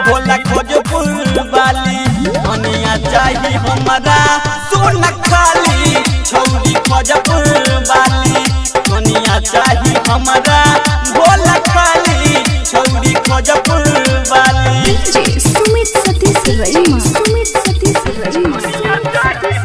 भोला खोजपुर वाली कनिया चाहिए हमारा सोना खाली छौरी खोजपुर वाली कनिया चाहिए हमारा भोला खाली छौरी खोजपुर वाली। सुमित सतीश रईमा, सुमित सतीश रईमा।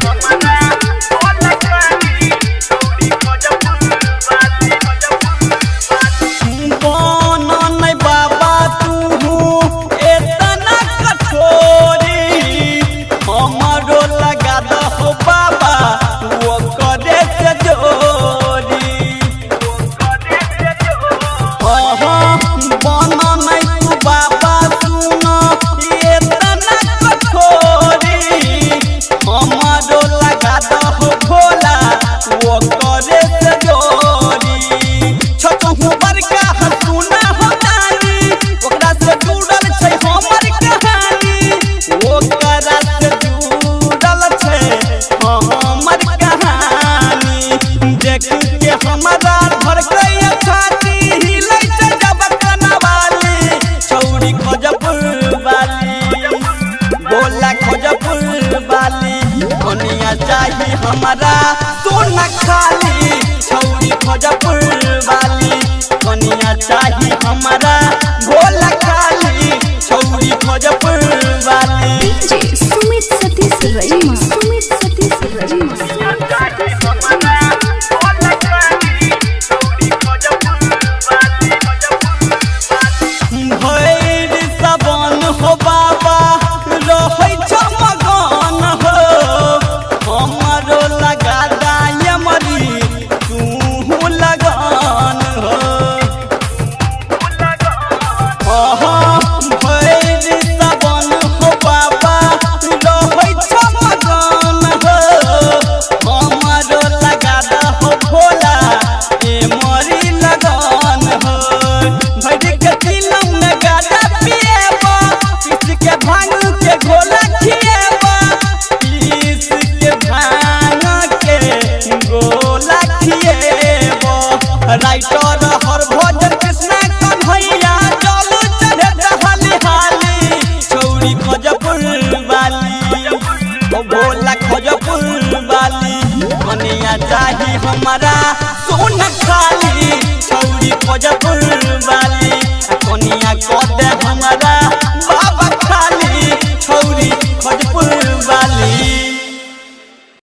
कनिया चाहिए हमारा सोना खाली छौरी खोजपुर वाली कनिया चाहिए हमारा भोला खाली छौरी खोजपुर वाली। सुमित सतीश रईमा, सुमित सतीश रईमा। राइटर हर भोजन कृष्णा कन्हैया चल चढ़े हाली हाली छौरी खोजपुर वाली भोला खोजपुर वाली कनिया चाहिए हमारा सोना खाली।